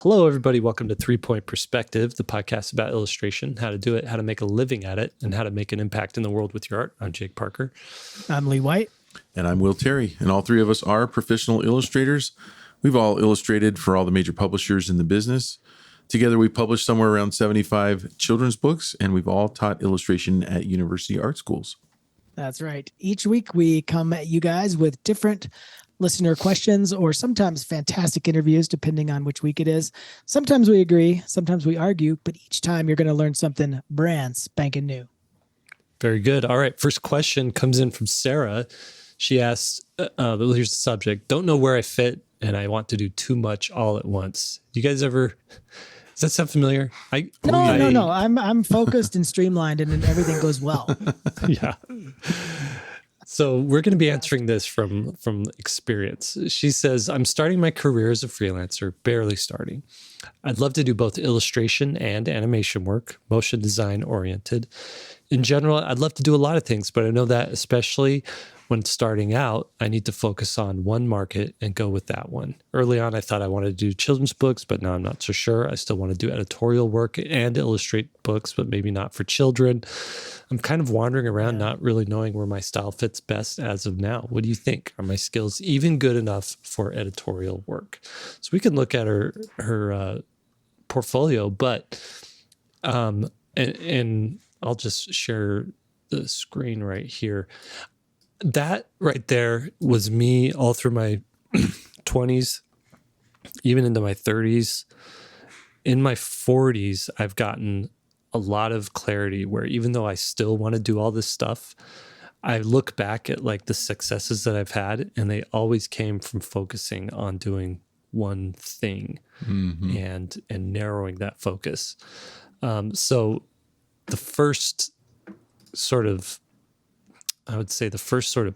Hello, everybody. Welcome to 3-Point Perspective, the podcast about illustration, how to do it, how to make a living at it, and how to make an impact in the world with your art. I'm Jake Parker. I'm Lee White. And I'm Will Terry. And all three of us are professional illustrators. We've all illustrated for all the major publishers in the business. Together, we published somewhere around 75 children's books, and we've all taught illustration at university art schools. That's right. Each week, we come at you guys with different listener questions or sometimes fantastic interviews, depending on which week it is. Sometimes we agree, sometimes we argue, but each time you're going to learn something brand spanking new. Very good. All right. First question comes in from Sarah. She asked, here's the subject, don't know where I fit and I want to do too much all at once. Do you guys ever, does that sound familiar? No. I'm focused and streamlined and everything goes well. Yeah. So we're going to be answering this from experience. She says, I'm starting my career as a freelancer, barely starting. I'd love to do both illustration and animation work, motion design oriented. In general, I'd love to do a lot of things, but I know that especially when starting out, I need to focus on one market and go with that one. Early on, I thought I wanted to do children's books, but now I'm not so sure. I still want to do editorial work and illustrate books, but maybe not for children. I'm kind of wandering around, not really knowing where my style fits best as of now. What do you think? Are my skills even good enough for editorial work? So we can look at her portfolio, but and I'll just share the screen right here. That right there was me all through my 20s, even into my 30s. In my 40s, I've gotten a lot of clarity where even though I still want to do all this stuff, I look back at like the successes that I've had, and they always came from focusing on doing one thing and narrowing that focus. So the first sort of, I would say the first sort of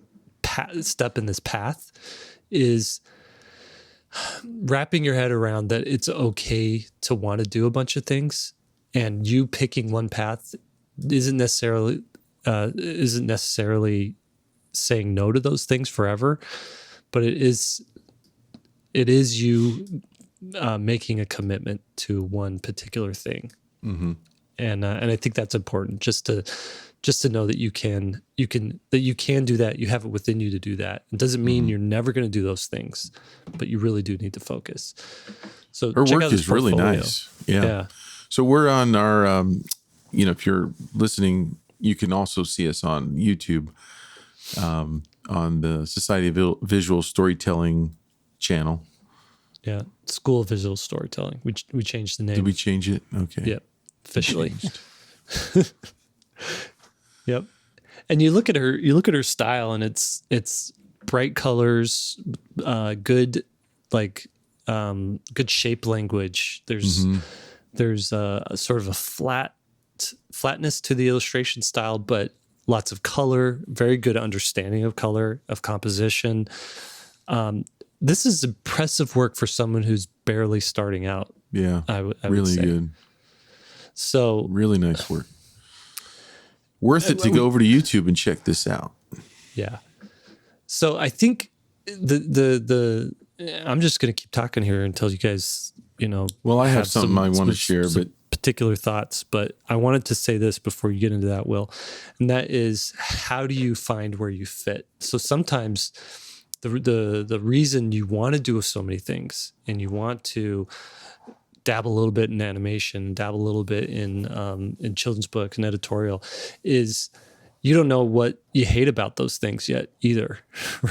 step in this path is wrapping your head around that it's okay to want to do a bunch of things, and you picking one path isn't necessarily saying no to those things forever, but it is you making a commitment to one particular thing. Mm-hmm. And I think that's important, just to know that you can do that. You have it within you to do that. It doesn't mean you're never going to do those things, but you really do need to focus. So her work is really nice. Yeah. So we're on our, if you're listening, you can also see us on YouTube, on the Society of Visual Storytelling channel. Yeah. School of Visual Storytelling. We changed the name. Did we change it? Okay. Yep. Officially. Yep. And you look at her style, and it's bright colors, good shape language. There's a sort of a flatness to the illustration style, but lots of color, very good understanding of color, of composition. This is impressive work for someone who's barely starting out. Yeah. I would really say. Good. So really nice work. Worth it to go over to YouTube and check this out. Yeah. So I think the I'm just going to keep talking here until you guys, Well, I have something I want to share, but particular thoughts, but I wanted to say this before you get into that, Will, and that is, how do you find where you fit? So sometimes the reason you want to do so many things and you want to dabble a little bit in animation, dabble a little bit in children's book and editorial, is you don't know what you hate about those things yet either,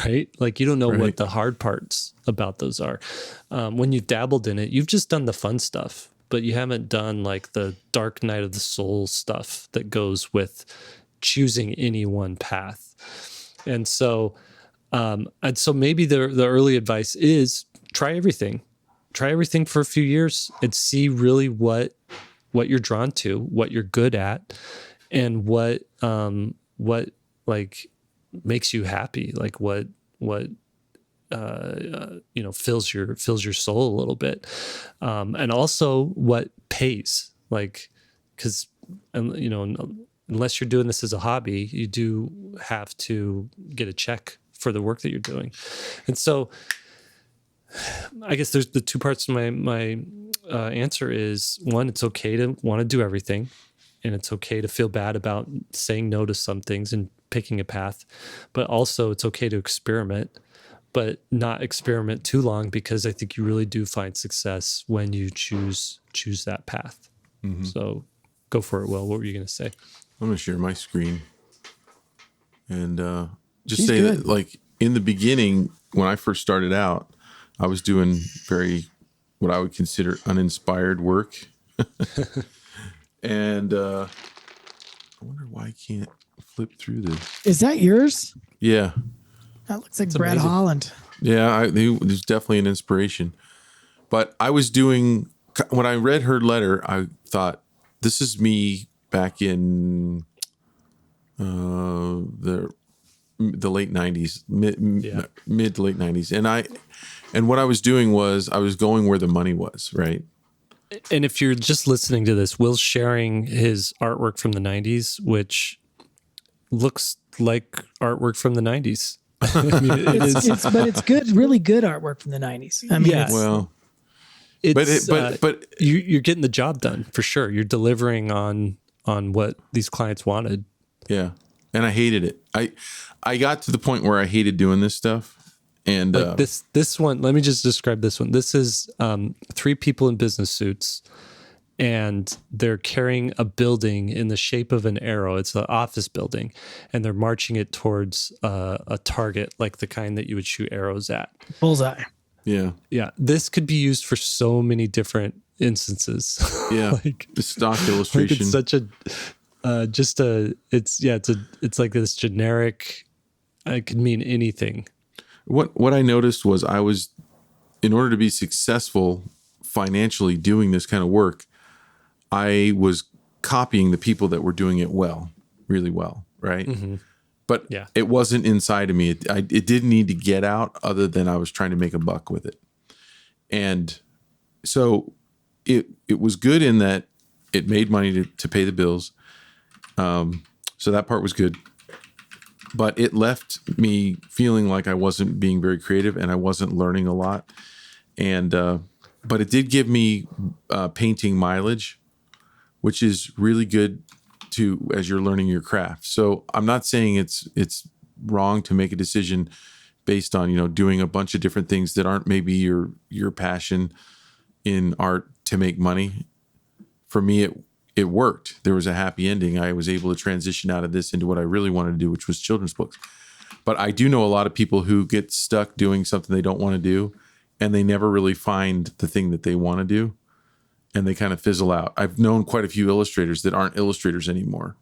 right? Like you don't know what the hard parts about those are. When you've dabbled in it, you've just done the fun stuff, but you haven't done like the dark night of the soul stuff that goes with choosing any one path. And so maybe the early advice is try everything. Try everything for a few years and see really what you're drawn to, what you're good at, and what like makes you happy, like what fills your soul a little bit, and also what pays, like, because unless you're doing this as a hobby, you do have to get a check for the work that you're doing. And so I guess there's the two parts to my answer is, one, it's okay to want to do everything, and it's okay to feel bad about saying no to some things and picking a path, but also it's okay to experiment, but not experiment too long, because I think you really do find success when you choose that path. Mm-hmm. So go for it, Will. What were you going to say? I'm going to share my screen and just say that, like, in the beginning, when I first started out, I was doing what I would consider uninspired work. And I wonder why I can't flip through this. Is that yours? Yeah. That looks like Brad Holland. Yeah, there's definitely an inspiration. But I was doing, when I read her letter, I thought, this is me back in the late 90s, mid to late 90s. And what I was doing was I was going where the money was, right? And if you're just listening to this, Will's sharing his artwork from the 90s, which looks like artwork from the 90s. I mean, but it's good, really good artwork from the 90s. I mean, but you're getting the job done for sure. You're delivering on what these clients wanted. Yeah. And I hated it. I got to the point where I hated doing this stuff. And like this one, let me just describe this one. This is 3 people in business suits, and they're carrying a building in the shape of an arrow. It's an office building, and they're marching it towards a target, like the kind that you would shoot arrows at. Bullseye. Yeah. Yeah. This could be used for so many different instances. Yeah. like, the stock illustration. Like it's such a, it's like this generic, it could mean anything. What I noticed was in order to be successful financially doing this kind of work, I was copying the people that were doing it really well, right? Mm-hmm. But it wasn't inside of me. It didn't need to get out, other than I was trying to make a buck with it. And so it was good in that it made money to pay the bills. So that part was good. But it left me feeling like I wasn't being very creative and I wasn't learning a lot. And but it did give me painting mileage, which is really good as you're learning your craft. So I'm not saying it's wrong to make a decision based on doing a bunch of different things that aren't maybe your passion in art to make money. For me, it worked. There was a happy ending. I was able to transition out of this into what I really wanted to do, which was children's books. But I do know a lot of people who get stuck doing something they don't want to do, and they never really find the thing that they want to do, and they kind of fizzle out. I've known quite a few illustrators that aren't illustrators anymore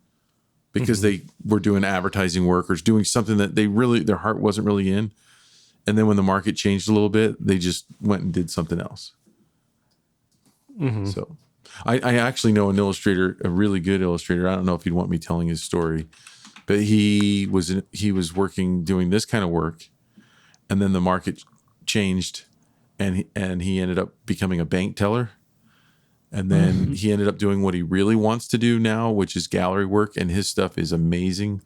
because they were doing advertising work or doing something that their heart wasn't really in. And then when the market changed a little bit, they just went and did something else. Mm-hmm. So I actually know an illustrator, a really good illustrator. I don't know if he'd want me telling his story, but he was working doing this kind of work, and then the market changed, and he ended up becoming a bank teller, and then he ended up doing what he really wants to do now, which is gallery work, and his stuff is amazing,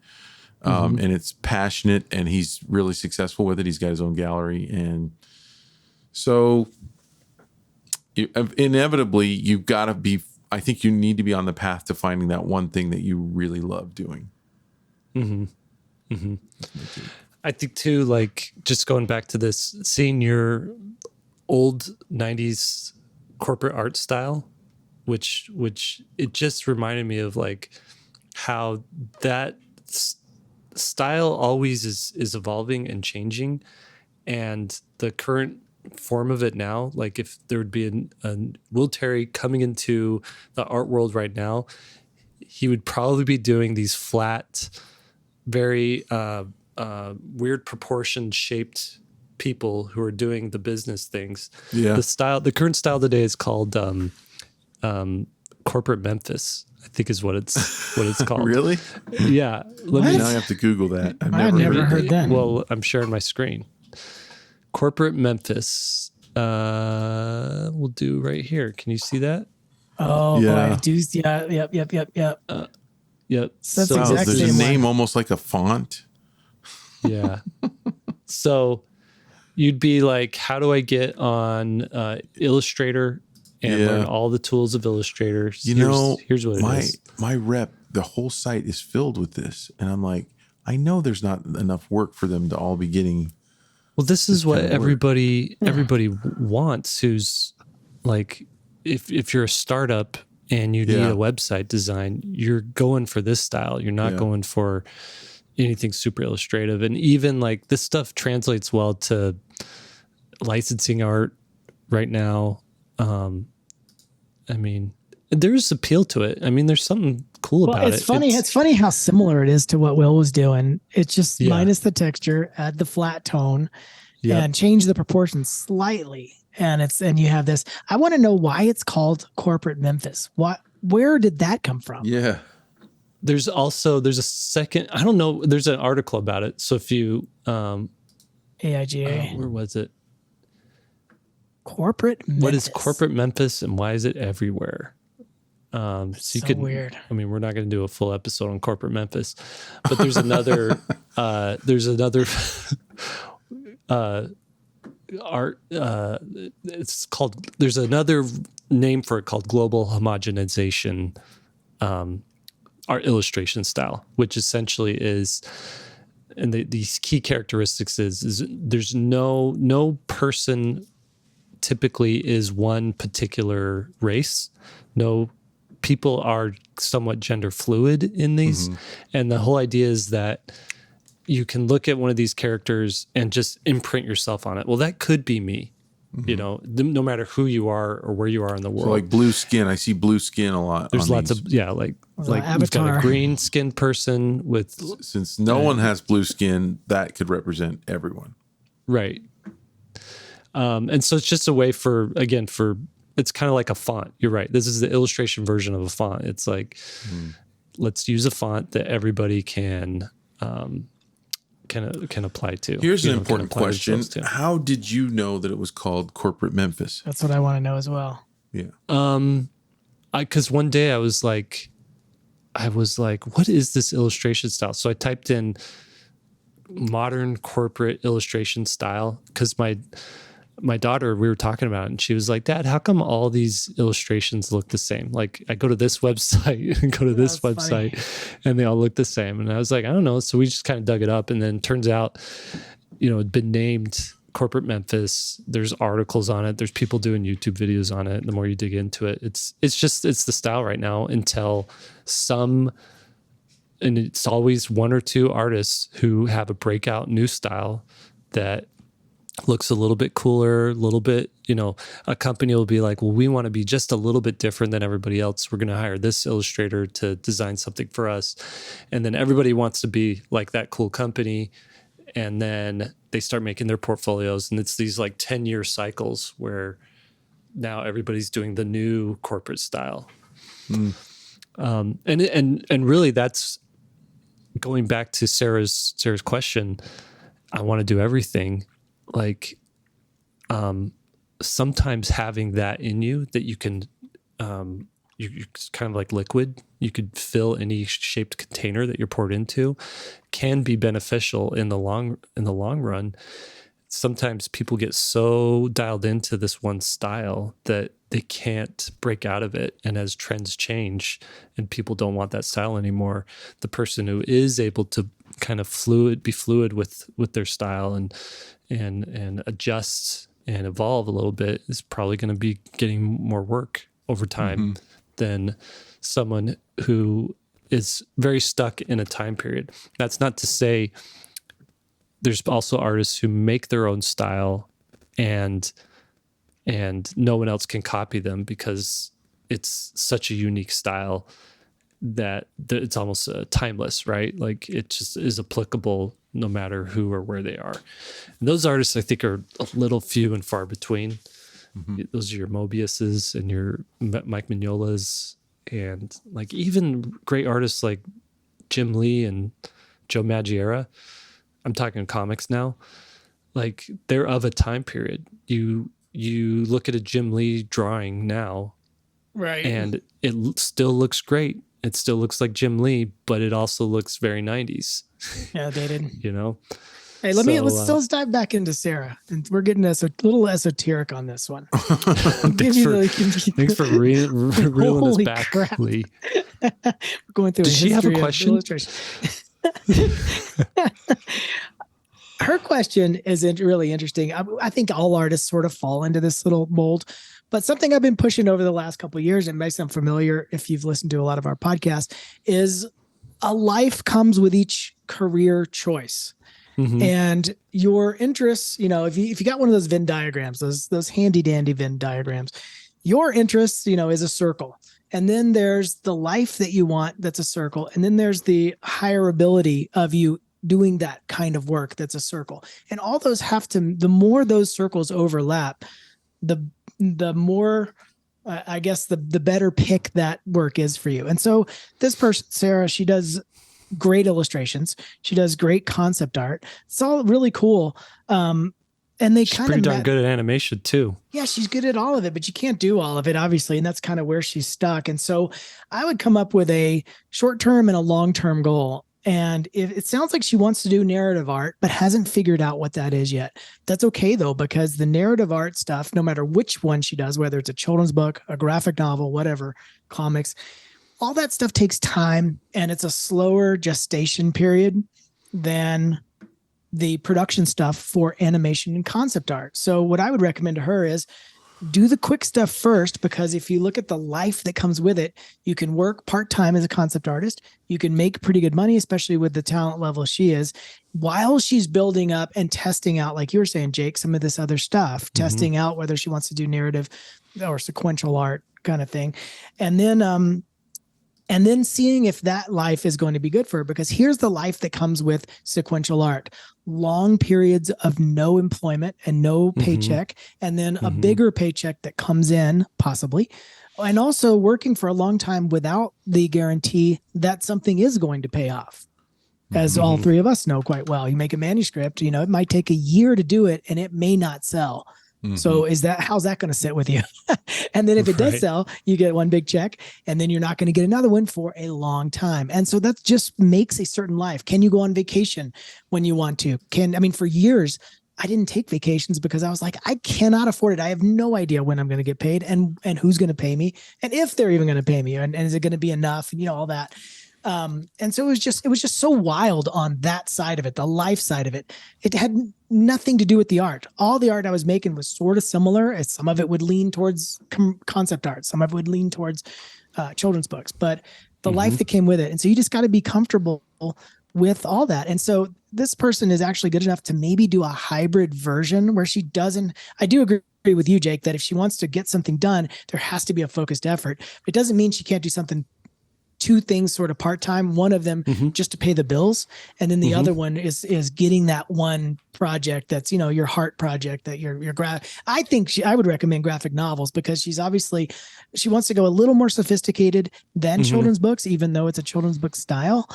and it's passionate, and he's really successful with it. He's got his own gallery, and so. Inevitably, you've got to be. I think you need to be on the path to finding that one thing that you really love doing. Mm-hmm. Mm-hmm. I think too, like just going back to this, seeing your old '90s corporate art style, which it just reminded me of like how that style always is evolving and changing, and the current form of it now, like if there would be a Will Terry coming into the art world right now, he would probably be doing these flat, very weird proportion shaped people who are doing the business things. Yeah. The current style today is called corporate Memphis, I think is what it's called. Really? Yeah. Now I have to Google that. I've never heard that. Well, I'm sharing my screen. Corporate Memphis. We'll do right here. Can you see that? Oh, yeah. Boy, I do. Yeah. Yep. Yep. So that's exactly there's a name almost like a font. Yeah. So you'd be like, how do I get on Illustrator and learn all the tools of Illustrator. Here's what it is. My rep, the whole site is filled with this. And I'm like, I know there's not enough work for them to all be getting. Well, this is what everybody wants, who's like, if you're a startup and you need a website design, you're going for this style. You're not going for anything super illustrative. And even like this stuff translates well to licensing art right now. I mean, there's appeal to it. I mean, there's something cool about it. It's funny. It's funny how similar it is to what Will was doing. It's just minus the texture, add the flat tone, and change the proportions slightly. And you have this. I want to know why it's called Corporate Memphis. Where did that come from? Yeah. There's a second, I don't know, there's an article about it. So if you AIGA. Where was it? Corporate Memphis. What is Corporate Memphis and why is it everywhere? So you could, weird. I mean, we're not going to do a full episode on Corporate Memphis, but there's another art. It's called. There's another name for it called global homogenization, art illustration style, which essentially is, and these key characteristics is there's no person typically is one particular race. No. People are somewhat gender fluid in these. And the whole idea is that you can look at one of these characters and just imprint yourself on it. Well, that could be me, no matter who you are or where you are in the world. So like blue skin, I see blue skin a lot. There's lots of, like we've got a green skinned person with. Since no one has blue skin, that could represent everyone. Right. And so it's just a way it's kind of like a font. You're right. This is the illustration version of a font. It's like, let's use a font that everybody can apply to. Here's an important question. How did you know that it was called Corporate Memphis? That's what I want to know as well. Yeah. Because one day I was like, what is this illustration style? So I typed in modern corporate illustration style because my daughter, we were talking about it and she was like, Dad, how come all these illustrations look the same? Like I go to this website and go to this website and they all look the same. And I was like, I don't know. So we just kind of dug it up and then it turns out, it'd been named Corporate Memphis. There's articles on it. There's people doing YouTube videos on it. And the more you dig into it, it's the style right now until and it's always one or two artists who have a breakout new style that looks a little bit cooler, a little bit, a company will be like, well, we want to be just a little bit different than everybody else. We're going to hire this illustrator to design something for us. And then everybody wants to be like that cool company. And then they start making their portfolios. And it's these like 10-year cycles where now everybody's doing the new corporate style. And really that's going back to Sarah's question. I want to do everything. Like, sometimes having that in you that you can, you're kind of like liquid. You could fill any shaped container that you're poured into, can be beneficial in the long run. Sometimes people get so dialed into this one style that they can't break out of it. And as trends change and people don't want that style anymore, the person who is able to kind of be fluid with their style and adjust and evolve a little bit is probably going to be getting more work over time than someone who is very stuck in a time period. That's not to say there's also artists who make their own style and no one else can copy them because it's such a unique style that it's almost timeless, right? Like it just is applicable no matter who or where they are. And those artists, I think, are a little few and far between. Those are your Mobiuses and your Mike Mignolas, and like even great artists like Jim Lee and Joe Maggiera. I'm talking comics now. Like they're of a time period. You look at a Jim Lee drawing now, right? And it still looks great. It still looks like Jim Lee, but it also looks very 90s. Yeah, dated. Hey, let's dive back into Sarah, and we're getting a little esoteric on this one. Thanks for reeling us back, crap. Lee. We're going through. Does she have a question? Her question isn't really interesting. I think all artists sort of fall into this little mold, but something I've been pushing over the last couple of years, and may sound familiar if you've listened to a lot of our podcasts, is a life comes with each career choice. Mm-hmm. And your interests, if you got one of those Venn diagrams, those handy dandy Venn diagrams, your interests, is a circle. And then there's the life that you want, that's a circle. And then there's the hireability of you doing that kind of work, that's a circle. And all those the more those circles overlap, the more, I guess, the better pick that work is for you. And so this person, Sarah, she does great illustrations. She does great concept art. It's all really cool. And she's pretty darn good at animation too. Yeah, she's good at all of it, but you can't do all of it, obviously. And that's kind of where she's stuck. And so I would come up with a short-term and a long-term goal. And if it sounds like she wants to do narrative art, but hasn't figured out what that is yet, that's okay though, because the narrative art stuff, no matter which one she does, whether it's a children's book, a graphic novel, whatever, comics, all that stuff takes time, and it's a slower gestation period than the production stuff for animation and concept art. So what I would recommend to her is do the quick stuff first, because if you look at the life that comes with it, you can work part-time as a concept artist. You can make pretty good money, especially with the talent level she is, while she's building up and testing out, like you were saying, Jake, some of this other stuff, mm-hmm. testing out whether she wants to do narrative or sequential art kind of thing. And then seeing if that life is going to be good for her, because here's the life that comes with sequential art: long periods of no employment and no paycheck, mm-hmm. and then a bigger paycheck that comes in possibly, and also working for a long time without the guarantee that something is going to pay off. As all three of us know quite well, you make a manuscript, it might take a year to do it and it may not sell. Mm-hmm. So how's that going to sit with you? And then if it does sell, you get one big check, and then you're not going to get another one for a long time. And so that just makes a certain life. Can you go on vacation when you want to? For years, I didn't take vacations because I was like, I cannot afford it. I have no idea when I'm going to get paid and who's going to pay me, and if they're even going to pay me, and is it going to be enough, and all that. And so it was just so wild on that side of it, the life side of it. It had nothing to do with the art. All the art I was making was sort of similar, as some of it would lean towards concept art, some of it would lean towards children's books, but the life that came with it. And so you just got to be comfortable with all that. And so this person is actually good enough to maybe do a hybrid version where she doesn't. I do agree with you, Jake, that if she wants to get something done, there has to be a focused effort. It doesn't mean she can't do something, two things sort of part-time, one of them just to pay the bills. And then the other one is getting that one project that's, your heart project, that your I think I would recommend graphic novels, because she wants to go a little more sophisticated than children's books, even though it's a children's book style.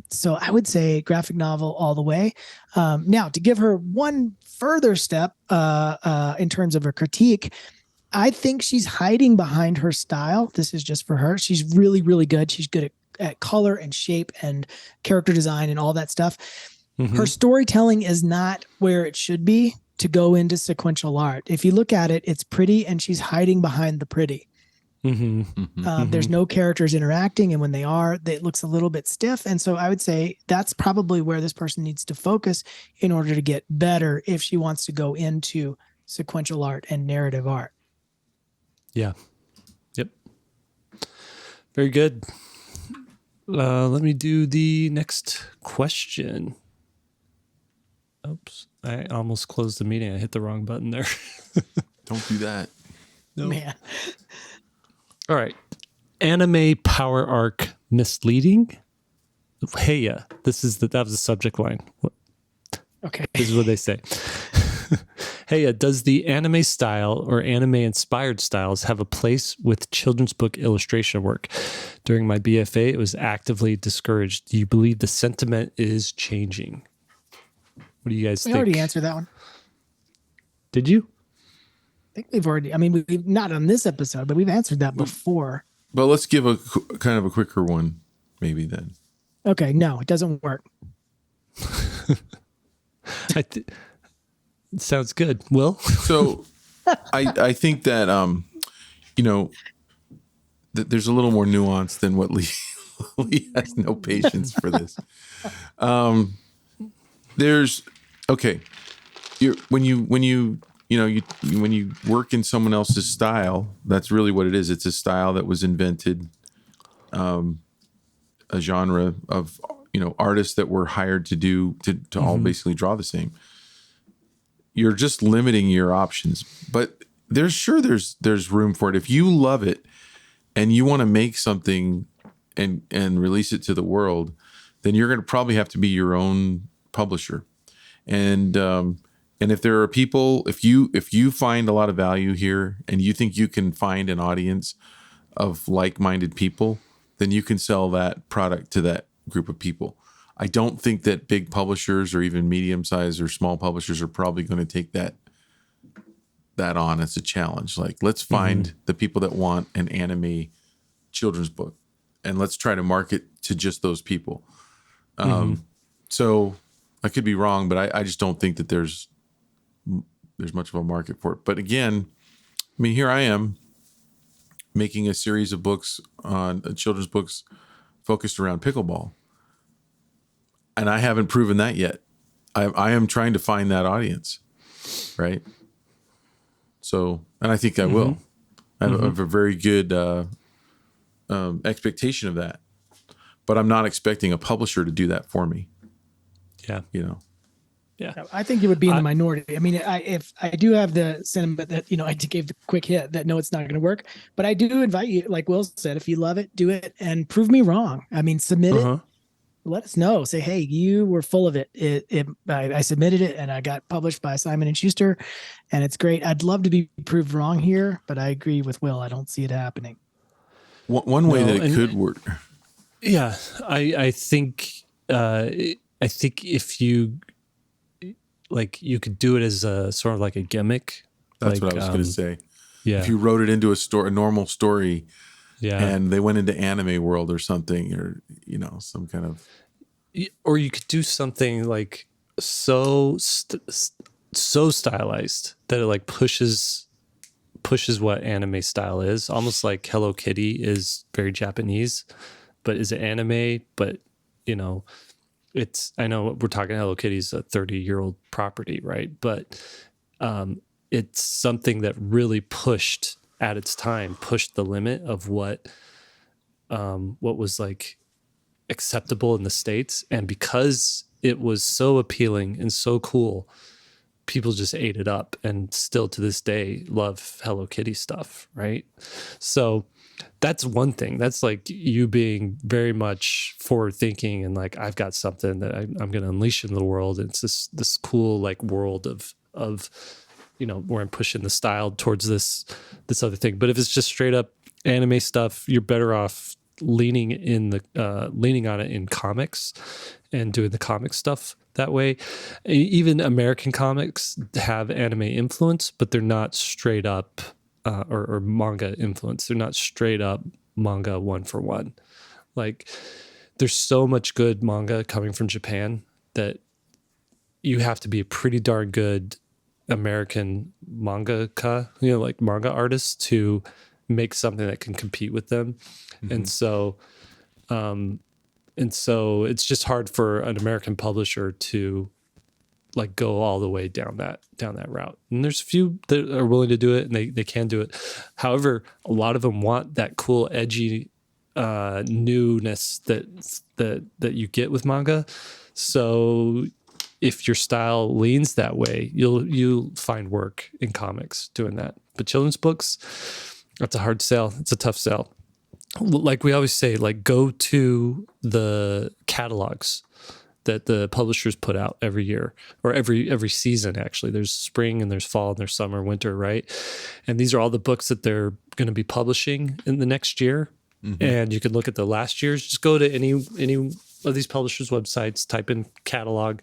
So I would say graphic novel all the way. Now, to give her one further step in terms of her critique, I think she's hiding behind her style. This is just for her. She's really, really good. She's good at color and shape and character design and all that stuff. Her storytelling is not where it should be to go into sequential art. If you look at it, it's pretty, and she's hiding behind the pretty. There's no characters interacting, and when they are, it looks a little bit stiff. And so I would say that's probably where this person needs to focus in order to get better if she wants to go into sequential art and narrative art. Yeah. Yep. Very good. Let me do the next question. Oops. I almost closed the meeting. I hit the wrong button there. Don't do that. No. Man. All right. Anime power arc misleading? Hey, yeah. That was the subject line. Okay. This is what they say. Hey, does the anime style or anime-inspired styles have a place with children's book illustration work? During my BFA, it was actively discouraged. Do you believe the sentiment is changing? What do you guys think? We already answered that one. Did you? I think we've not on this episode, but we've answered that before. But let's give a kind of a quicker one, maybe then. Okay, no, it doesn't work. Sounds good. Will? So I think that, there's a little more nuance than what Lee, Lee has no patience for this. There's, okay. When you work in someone else's style, that's really what it is. It's a style that was invented, a genre of, artists that were hired to all basically draw the same. You're just limiting your options, but there's room for it. If you love it and you want to make something and release it to the world, then you're going to probably have to be your own publisher. And if there are people, if you find a lot of value here and you think you can find an audience of like-minded people, then you can sell that product to that group of people. I don't think that big publishers or even medium-sized or small publishers are probably going to take that on as a challenge. Like, let's find the people that want an anime children's book, and let's try to market to just those people. So I could be wrong, but I just don't think that there's much of a market for it. But again, I mean, here I am making a series of books on children's books focused around pickleball. And I haven't proven that yet. I am trying to find that audience, right? So, and I think I will. I have a very good expectation of that. But I'm not expecting a publisher to do that for me. Yeah. Yeah, I think you would be in the minority. I mean, if I do have the sentiment that, I gave the quick hit that no, it's not going to work, but I do invite you, like Will said, if you love it, do it and prove me wrong. I mean, submit it. Let us know. Say, hey, you were full of it. I submitted it and I got published by Simon & Schuster, and it's great. I'd love to be proved wrong here, but I agree with Will. I don't see it happening. One way that it could work. Yeah, I think if you you could do it as a sort of like a gimmick. That's what I was going to say. Yeah, if you wrote it into a normal story. Yeah. And they went into anime world or something, or, some kind of. Or you could do something like so stylized that it like pushes what anime style is. Almost like Hello Kitty is very Japanese, but is it anime? But, I know we're talking Hello Kitty's a 30-year-old property, right? But it's something that really pushed at its time, pushed the limit of what was like acceptable in the States. And because it was so appealing and so cool, people just ate it up and still to this day love Hello Kitty stuff, right? So that's one thing. That's like you being very much forward thinking and like, I've got something that I'm going to unleash in the world. It's this cool like world of where I'm pushing the style towards this other thing. But if it's just straight up anime stuff, you're better off leaning on it in comics and doing the comic stuff that way. Even American comics have anime influence, but they're not straight up or manga influence. They're not straight up manga one for one. Like, there's so much good manga coming from Japan that you have to be a pretty darn good American mangaka, like manga artists, to make something that can compete with them. And so it's just hard for an American publisher to like go all the way down that route. And there's a few that are willing to do it, and they can do it. However, a lot of them want that cool, edgy newness that you get with manga. So if your style leans that way, you'll find work in comics doing that. But children's books, that's a hard sell. It's a tough sell. Like we always say, like, go to the catalogs that the publishers put out every year, or every season. Actually, there's spring and there's fall and there's summer, winter, right? And these are all the books that they're going to be publishing in the next year. And you can look at the last year's. Just go to any of these publishers' websites, type in catalog,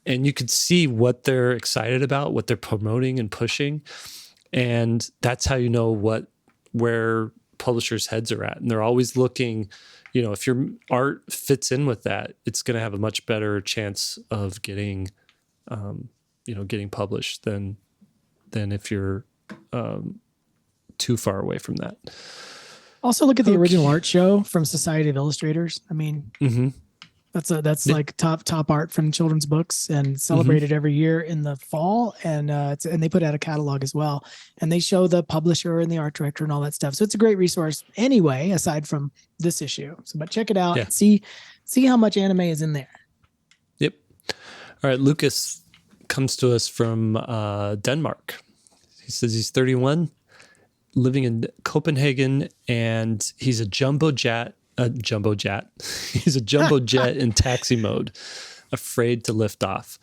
and you could see what they're excited about, what they're promoting and pushing. And that's how you know where publishers' heads are at. And they're always looking, if your art fits in with that, it's going to have a much better chance of getting getting published than if you're too far away from that. Also, look at the original art show from Society of Illustrators. I mean, that's like top art from children's books, and celebrated every year in the fall. And and they put out a catalog as well, and they show the publisher and the art director and all that stuff. So it's a great resource anyway, aside from this issue. So, but check it out and see how much anime is in there. Yep. All right, Lucas comes to us from Denmark. He says he's 31, living in Copenhagen, and he's a jumbo jet. He's a jumbo jet in taxi mode, afraid to lift off.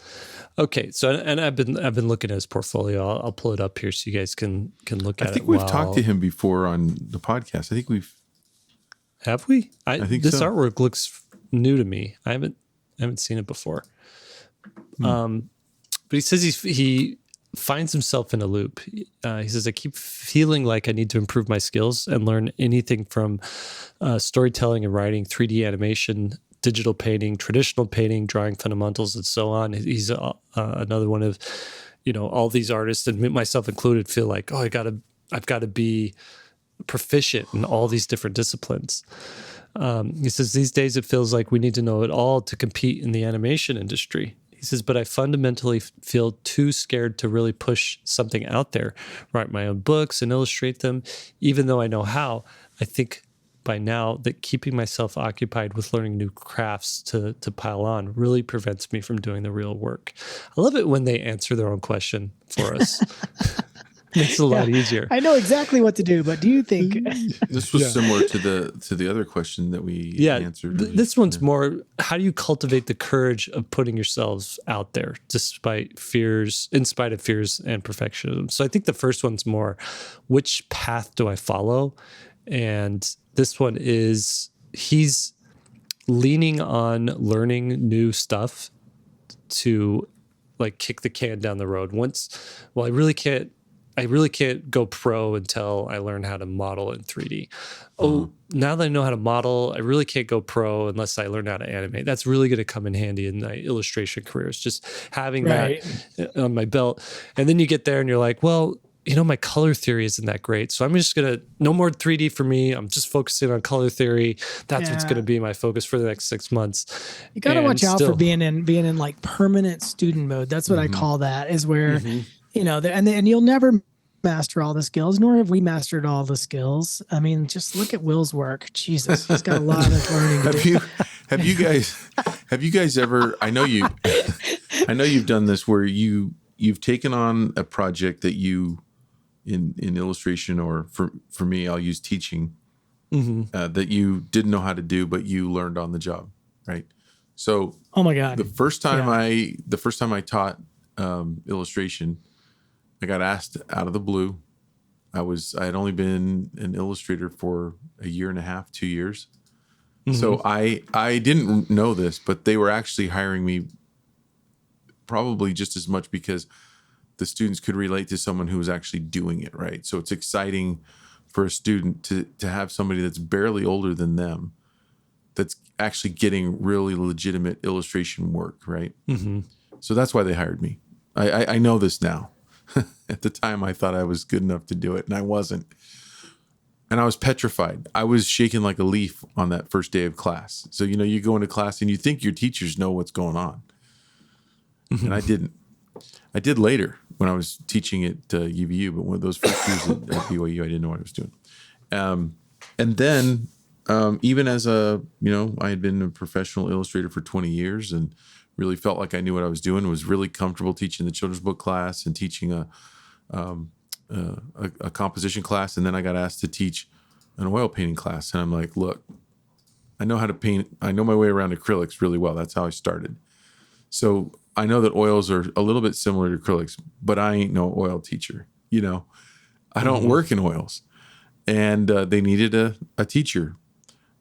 Okay, so and I've been looking at his portfolio. I'll pull it up here so you guys can look at it. I think we've talked to him before on the podcast. I think have we? I think this so. Artwork looks new to me. I haven't seen it before. But he says he finds himself in a loop. He says, I keep feeling like I need to improve my skills and learn anything from storytelling and writing, 3D animation, digital painting, traditional painting, drawing fundamentals, and so on. He's another one of, all these artists, and myself included, feel like, I've got to be proficient in all these different disciplines. He says, these days it feels like we need to know it all to compete in the animation industry. He says, but I fundamentally feel too scared to really push something out there, write my own books and illustrate them, even though I know how. I think by now that keeping myself occupied with learning new crafts to pile on really prevents me from doing the real work. I love it when they answer their own question for us. Makes it a lot easier. I know exactly what to do, but do you think this was similar to the other question that we answered? This one's more, how do you cultivate the courage of putting yourselves out there in spite of fears and perfectionism? So I think the first one's more, which path do I follow? And this one is, he's leaning on learning new stuff to like kick the can down the road. I really can't go pro until I learn how to model in 3D. Now that I know how to model, I really can't go pro unless I learn how to animate. That's really going to come in handy in my illustration career. It's just having that on my belt. And then you get there and you're like, well, my color theory isn't that great. So I'm just going to, no more 3D for me. I'm just focusing on color theory. That's what's going to be my focus for the next 6 months. You got to watch out for being in like permanent student mode. That's what I call that, is where, and you'll never master all the skills, nor have we mastered all the skills. I mean, just look at Will's work. Jesus, he's got a lot of learning to do. Have you guys ever, I know you've done this where you've taken on a project that you, in illustration, or for me, I'll use teaching, that you didn't know how to do, but you learned on the job, right? So, oh my God, the first time I taught illustration, I got asked out of the blue. I had only been an illustrator for a year and a half, 2 years. So I didn't know this, but they were actually hiring me probably just as much because the students could relate to someone who was actually doing it, right? So it's exciting for a student to have somebody that's barely older than them that's actually getting really legitimate illustration work, right? So that's why they hired me. I know this now. At the time, I thought I was good enough to do it, and I wasn't. And I was petrified. I was shaking like a leaf on that first day of class. So, you go into class and you think your teachers know what's going on. And I didn't. I did later when I was teaching at UVU, but one of those first years at BYU, I didn't know what I was doing. And then even as I had been a professional illustrator for 20 years and really felt like I knew what I was doing, was really comfortable teaching the children's book class and teaching a composition class. And then I got asked to teach an oil painting class. And I'm like, look, I know how to paint. I know my way around acrylics really well. That's how I started. So I know that oils are a little bit similar to acrylics, but I ain't no oil teacher. I don't work in oils. And they needed a teacher.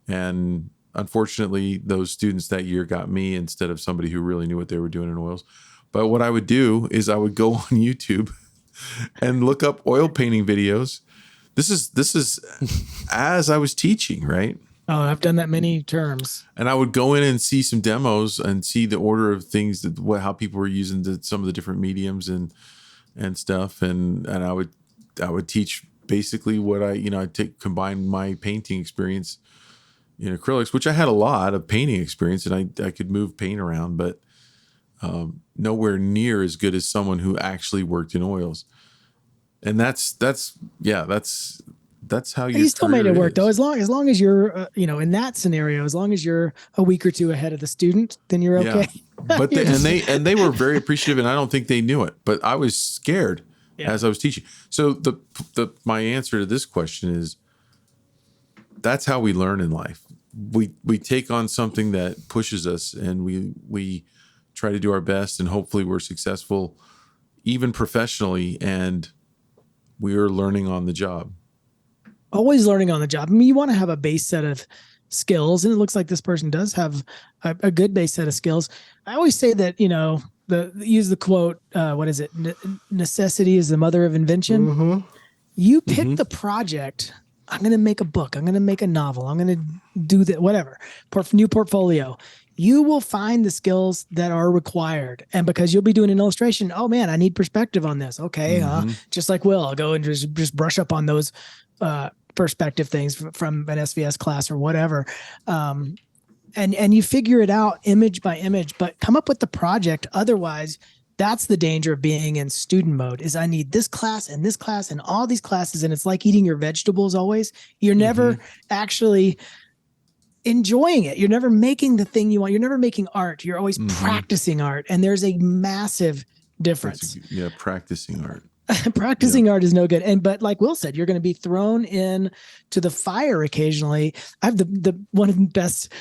And unfortunately, those students that year got me instead of somebody who really knew what they were doing in oils. But what I would do is I would go on YouTube and look up oil painting videos. This is as I was teaching, right? Oh, I've done that many terms. And I would go in and see some demos and see the order of things how people were using some of the different mediums and stuff. And I would teach basically what I'd combine my painting experience in acrylics, which I had a lot of painting experience, and I could move paint around, but nowhere near as good as someone who actually worked in oils. And that's how you still made it work though. As long as you're, in that scenario, as long as you're a week or two ahead of the student, then you're okay. Yeah. But they were very appreciative, and I don't think they knew it, but I was scared as I was teaching. So my answer to this question is, that's how we learn in life. We take on something that pushes us, and we try to do our best, and hopefully we're successful, even professionally, and we are learning on the job. Always learning on the job. I mean, you want to have a base set of skills, and it looks like this person does have a good base set of skills. I always say that, use the quote, what is it? Necessity is the mother of invention. Mm-hmm. You pick the project. I'm going to make a book. I'm going to make a novel. I'm going to do that, whatever, new portfolio. You will find the skills that are required. And because you'll be doing an illustration, oh man, I need perspective on this. Okay. Just like Will, I'll go and just brush up on those perspective things from an SVS class or whatever. And you figure it out image by image, but come up with the project. Otherwise, that's the danger of being in student mode, is I need this class and all these classes. And it's like eating your vegetables always. You're never actually enjoying it. You're never making the thing you want. You're never making art. You're always practicing art. And there's a massive difference. Practicing art. Practicing art is no good. But like Will said, you're going to be thrown in to the fire occasionally. I have the one of the best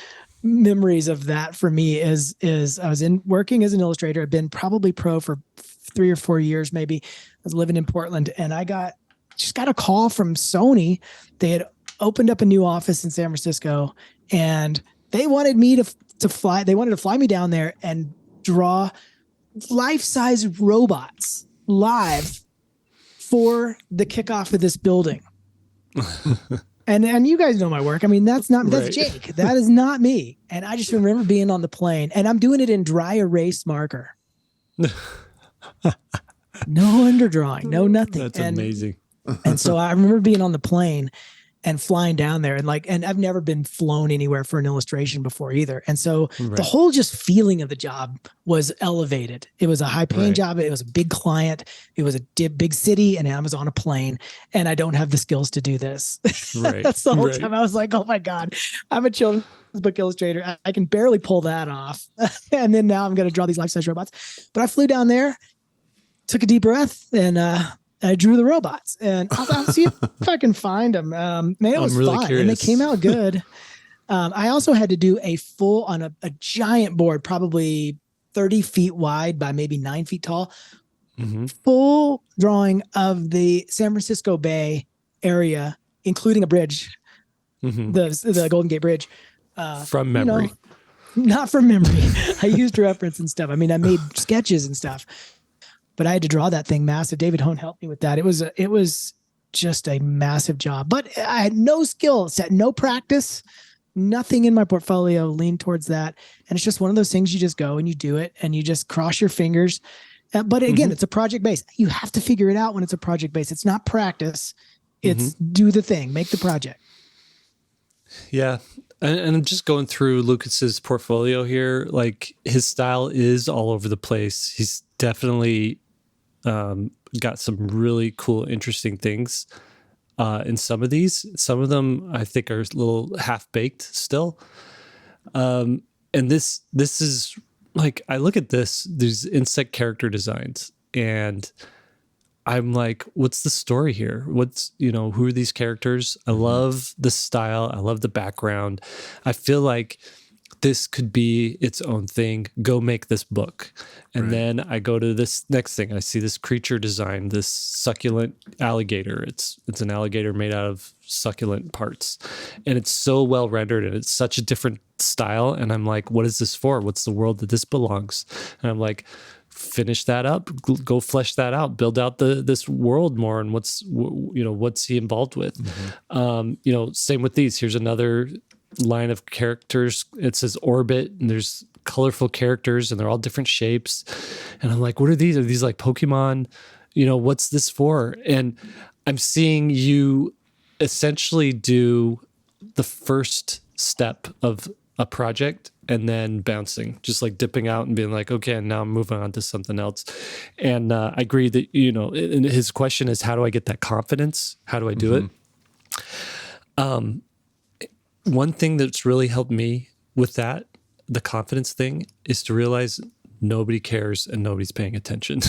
memories of that for me is I was working as an illustrator. I've been probably pro for 3 or 4 years, maybe. I was living in Portland, and I just got a call from Sony. They had opened up a new office in San Francisco, and they wanted me to fly. They wanted to fly me down there and draw life-size robots live for the kickoff of this building. And you guys know my work. I mean, that's Jake. That is not me. And I just remember being on the plane, and I'm doing it in dry erase marker. No underdrawing, no nothing. That's amazing. And so I remember being on the plane and flying down there, and I've never been flown anywhere for an illustration before either. And so the whole just feeling of the job was elevated. It was a high paying job. It was a big client. It was a big city, and I was on a plane, and I don't have the skills to do this. That's the whole time I was like, oh my God, I'm a children's book illustrator. I can barely pull that off. And then now I'm going to draw these life-size robots. But I flew down there, took a deep breath, and I drew the robots, and I'll see if I can find them. Man, it was really fun, and they came out good. I also had to do a full on a giant board, probably 30 feet wide by maybe 9 feet tall, full drawing of the San Francisco Bay area, including a bridge, the Golden Gate Bridge. From memory. Not from memory. I used reference and stuff. I mean, I made sketches and stuff. But I had to draw that thing massive. David Hone helped me with that. It was just a massive job. But I had no skill set, no practice, nothing in my portfolio leaned towards that. And it's just one of those things you just go and you do it and you just cross your fingers. But again, it's a project base. You have to figure it out when it's a project base. It's not practice. It's do the thing, make the project. Yeah. And I'm just going through Lucas's portfolio here. Like, his style is all over the place. He's definitely got some really cool, interesting things in some of these. Some of them I think are a little half-baked still. And this is like, I look at these insect character designs, and I'm like, what's the story here? Who are these characters? I love the style. I love the background. I feel like this could be its own thing. Go make this book. And then I go to this next thing. I see this creature design, this succulent alligator. It's an alligator made out of succulent parts. And it's so well rendered, and it's such a different style. And I'm like, what is this for? What's the world that this belongs? And I'm like, finish that up, go flesh that out, build out this world more, and what's he involved with. Same with these. Here's another line of characters. It says orbit, and there's colorful characters, and they're all different shapes. And I'm like, what are these? Are these like Pokemon? What's this for? And I'm seeing you essentially do the first step of a project and then bouncing, just like dipping out and being like, okay, and now I'm moving on to something else. And I agree that, and his question is, how do I get that confidence? How do I do it? One thing that's really helped me with that, the confidence thing, is to realize nobody cares and nobody's paying attention.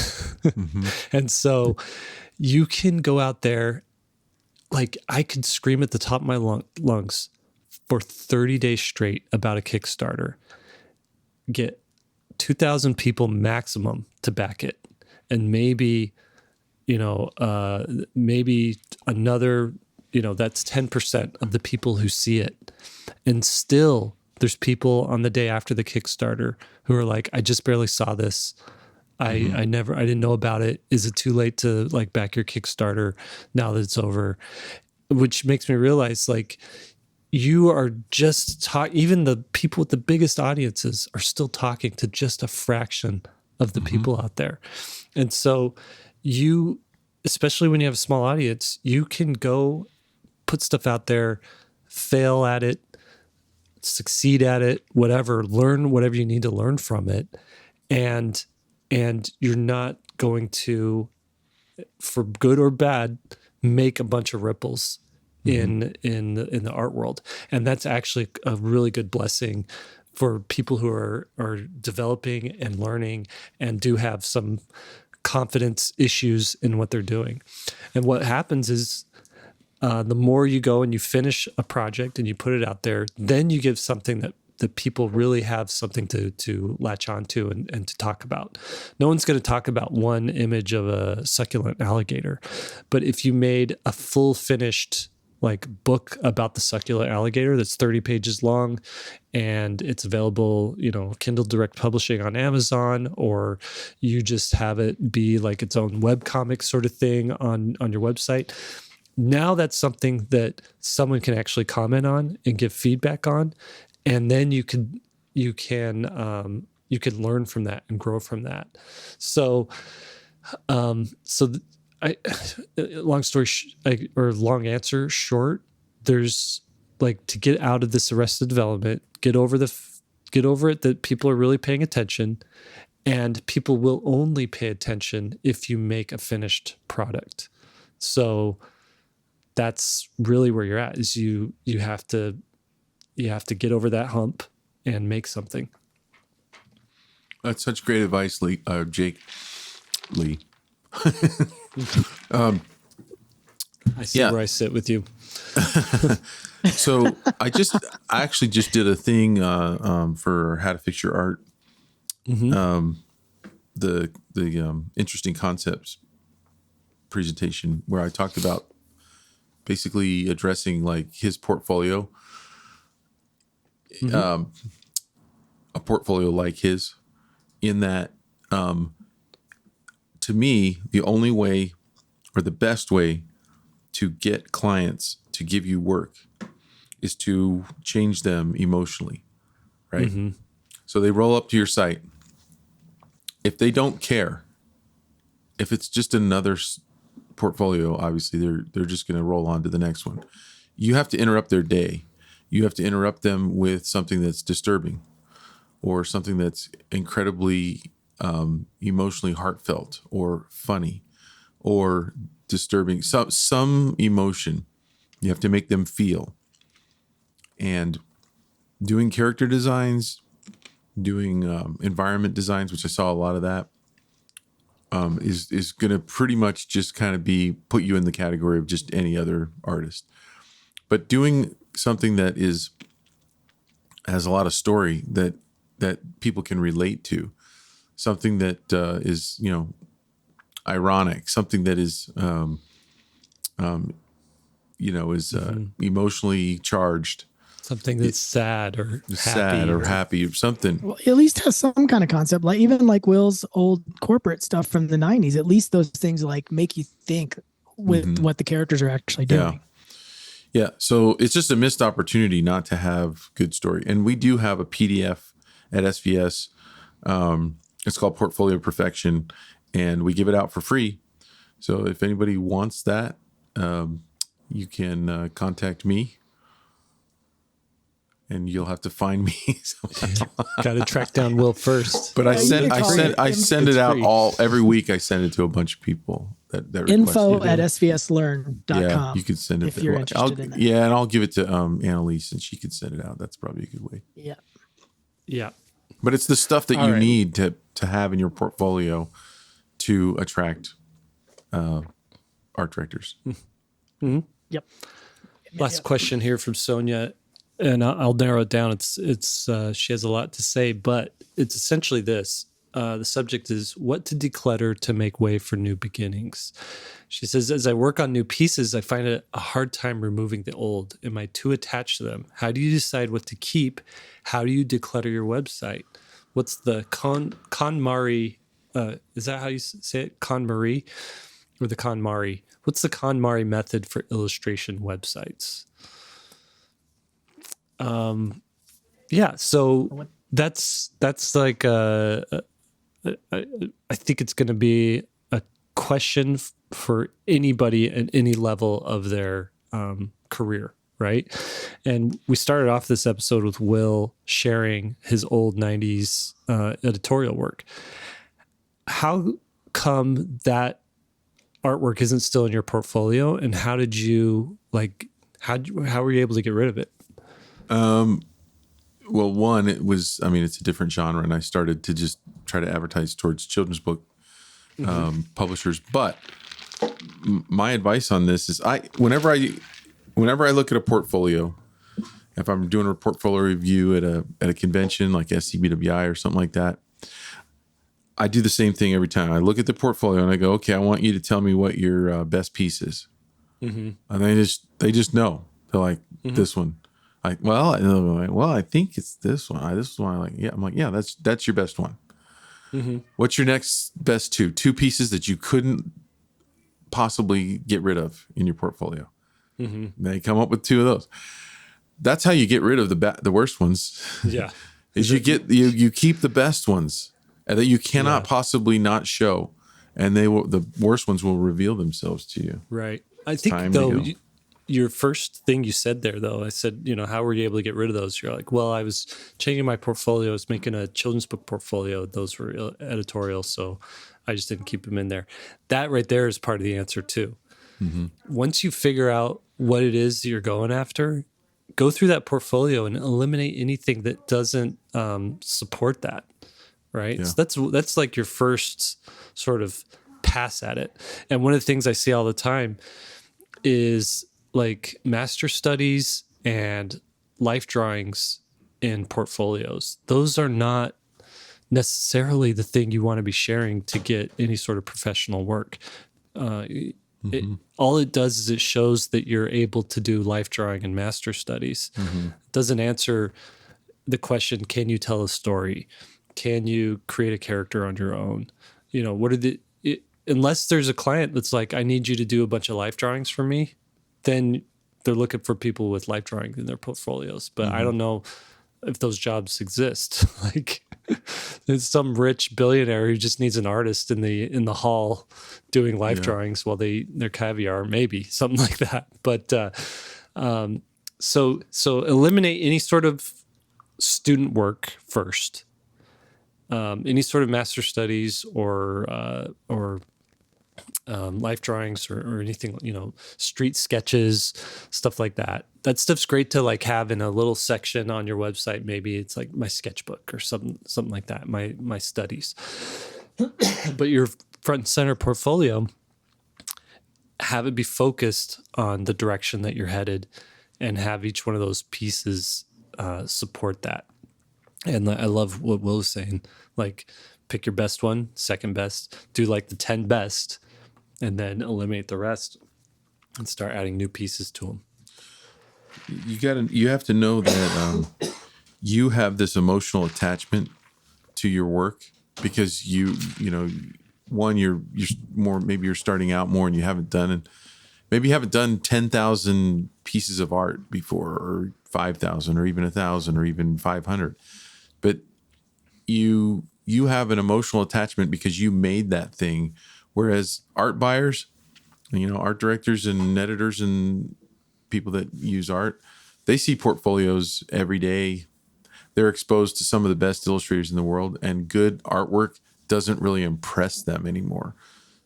And so you can go out there, like I could scream at the top of my lungs for 30 days straight about a Kickstarter, get 2,000 people maximum to back it. And maybe, maybe another, that's 10% of the people who see it. And still there's people on the day after the Kickstarter who are like, I just barely saw this. I didn't know about it. Is it too late to like back your Kickstarter now that it's over? Which makes me realize like you are just even the people with the biggest audiences are still talking to just a fraction of the people out there. And so you, especially when you have a small audience, you can go put stuff out there, fail at it, succeed at it, whatever, learn whatever you need to learn from it. And you're not going to, for good or bad, make a bunch of ripples in the art world. And that's actually a really good blessing for people who are developing and learning and do have some confidence issues in what they're doing. And what happens is the more you go and you finish a project and you put it out there, then you give something that people really have something to latch onto and to talk about. No one's going to talk about one image of a succulent alligator, but if you made a full finished like book about the succulent alligator that's 30 pages long and it's available, Kindle Direct Publishing on Amazon, or you just have it be like its own webcomic sort of thing on your website. Now that's something that someone can actually comment on and give feedback on. And then you can learn from that and grow from that. So, long story or long answer short, there's like to get out of this arrested development, get over it that people are really paying attention, and people will only pay attention if you make a finished product. So that's really where you're at. Is you have to get over that hump and make something. That's such great advice, Jake. Lee. I see where I sit with you. So I actually just did a thing for How to Fix Your Art. The interesting concepts presentation where I talked about basically addressing like his portfolio. A portfolio like his, in that to me, the only way or the best way to get clients to give you work is to change them emotionally, right? So they roll up to your site. If they don't care, if it's just another portfolio, obviously they're just going to roll on to the next one. You have to interrupt their day. You have to interrupt them with something that's disturbing or something that's incredibly emotionally heartfelt or funny or disturbing. Some emotion you have to make them feel. And doing character designs, doing environment designs, which I saw a lot of that, is going to pretty much just kind of put you in the category of just any other artist. But doing something that has a lot of story that people can relate to, something that is ironic, something that is emotionally charged, something that's sad or happy or something. Well, at least has some kind of concept, like even like Will's old corporate stuff from the 90s. At least those things like make you think with what the characters are actually doing. Yeah. So it's just a missed opportunity not to have good story. And we do have a PDF at SVS. It's called Portfolio Perfection, and we give it out for free. So if anybody wants that, you can contact me, and you'll have to find me. Got to track down Will first. But I send it out every week. I send it to a bunch of people that info at svslearn.com. Yeah, you could send it if you're interested in that. Yeah, and I'll give it to Annalise, and she could send it out. That's probably a good way. Yeah. Yeah. But it's the stuff that you need to have in your portfolio to attract art directors. Mm-hmm. Yep. Last question here from Sonia, and I'll narrow it down. It's she has a lot to say, but it's essentially this. The subject is what to declutter to make way for new beginnings. She says, as I work on new pieces, I find it a hard time removing the old. Am I too attached to them? How do you decide what to keep? How do you declutter your website? What's the KonMari? Is that how you say it? KonMari or the KonMari? What's the KonMari method for illustration websites? Yeah, so that's like I think it's going to be a question for anybody at any level of their career, right? And we started off this episode with Will sharing his old 90s editorial work. How come that artwork isn't still in your portfolio, and how did you how were you able to get rid of it? Well, one, it's a different genre, and I started to just try to advertise towards children's book publishers. But my advice on this is, whenever I look at a portfolio, if I'm doing a portfolio review at a convention like SCBWI or something like that, I do the same thing every time. I look at the portfolio and I go, okay, I want you to tell me what your best piece is, and they just know. They're like, this one. I think it's this one. This is one I like. Yeah, I'm like, yeah, that's your best one. What's your next best two pieces that you couldn't possibly get rid of in your portfolio? They come up with two of those. That's how you get rid of the worst ones. Yeah, is you keep the best ones that you cannot possibly not show, and the worst ones will reveal themselves to you. Right. I think though. Your first thing you said there, though, I said, how were you able to get rid of those? You're like, well, I was changing my portfolio. I was making a children's book portfolio. Those were editorial, so I just didn't keep them in there. That right there is part of the answer, too. Once you figure out what it is you're going after, go through that portfolio and eliminate anything that doesn't support that, right? Yeah. So that's like your first sort of pass at it. And one of the things I see all the time is like master studies and life drawings in portfolios. Those are not necessarily the thing you want to be sharing to get any sort of professional work. All it does is it shows that you're able to do life drawing and master studies. It doesn't answer the question, can you tell a story? Can you create a character on your own? What are unless there's a client that's like, I need you to do a bunch of life drawings for me, then they're looking for people with life drawing in their portfolios. But I don't know if those jobs exist. Like there's some rich billionaire who just needs an artist in the hall doing life drawings while they're caviar, maybe something like that. But so eliminate any sort of student work first. Any sort of master studies or life drawings or anything, street sketches, stuff like that. That stuff's great to like have in a little section on your website. Maybe it's like my sketchbook or something like that, my studies. But your front and center portfolio, have it be focused on the direction that you're headed and have each one of those pieces support that. And I love what Will was saying, like pick your best one, second best, do like the 10 best, and then eliminate the rest and start adding new pieces to them. You have to know that you have this emotional attachment to your work because you're more, maybe you're starting out more and you haven't done maybe you haven't done 10,000 pieces of art before, or 5,000, or even 1,000, or even 500, but you have an emotional attachment because you made that thing. Whereas art buyers, art directors and editors and people that use art, they see portfolios every day. They're exposed to some of the best illustrators in the world, and good artwork doesn't really impress them anymore.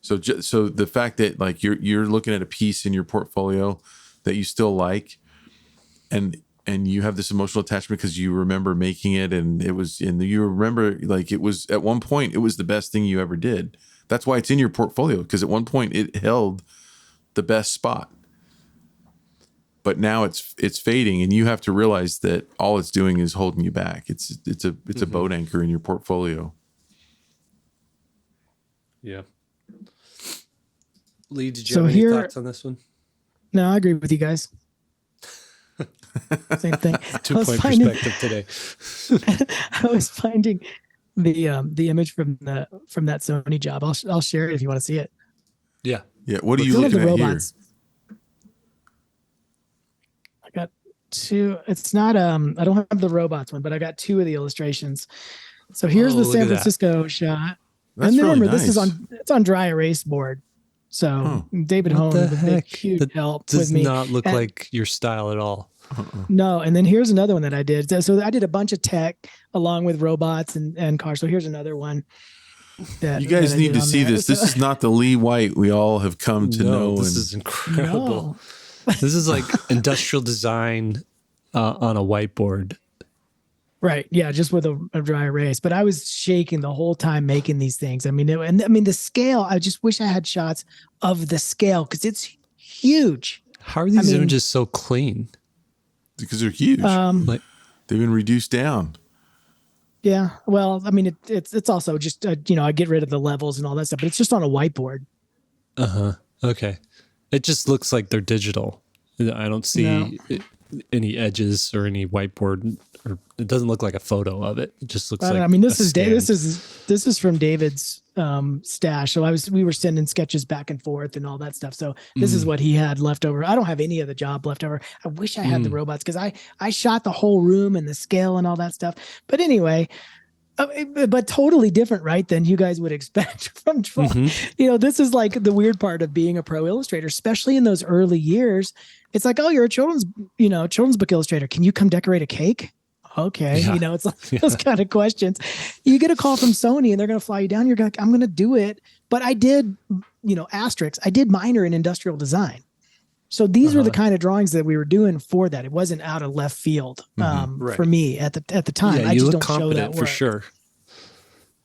So the fact that like you're looking at a piece in your portfolio that you still like, and you have this emotional attachment because you remember making it, and you remember like it was at one point it was the best thing you ever did. That's why it's in your portfolio, because at one point it held the best spot. But now it's fading, and you have to realize that all it's doing is holding you back. It's a boat anchor in your portfolio. Yeah. Lee, did you have any thoughts on this one? No, I agree with you guys. Same thing. 2-point perspective today. I was finding the image from that Sony job. I'll share it if you want to see it. Yeah. Yeah. What are you looking at here? I got two. It's not I don't have the robots one, but I got two of the illustrations. So here's the San Francisco shot. That's and remember, really nice. It's on dry erase board. So David Hone was a huge help with me. Does not look like your style at all. No, and then here's another one that I did. So I did a bunch of tech along with robots and cars. So here's another one. You guys need to see this. This is not the Lee White we all have come to know. This is incredible. No. This is like industrial design on a whiteboard. Right. Yeah. Just with a dry erase. But I was shaking the whole time making these things. I mean, the scale, I just wish I had shots of the scale because it's huge. How are these images so clean? Because they're huge. They've been reduced down. Yeah. Well, I mean, it's also just, I get rid of the levels and all that stuff, but it's just on a whiteboard. Okay. It just looks like they're digital. I don't see any edges or any whiteboard, or it doesn't look like a photo of it. It just looks like. I mean, this is from David's stash. So we were sending sketches back and forth and all that stuff. So this is what he had left over. I don't have any of the job left over. I wish I had the robots because I shot the whole room and the scale and all that stuff. But anyway, but totally different, right? Than you guys would expect from drawing. This is like the weird part of being a pro illustrator, especially in those early years. It's like, oh, you're a children's book illustrator. Can you come decorate a cake? Okay. Yeah. It's like those kind of questions. You get a call from Sony and they're going to fly you down. You're going I'm going to do it. But I did, asterisks. I did minor in industrial design. So these were the kind of drawings that we were doing for that. It wasn't out of left field for me at the time. Yeah, I just don't show that work. For sure.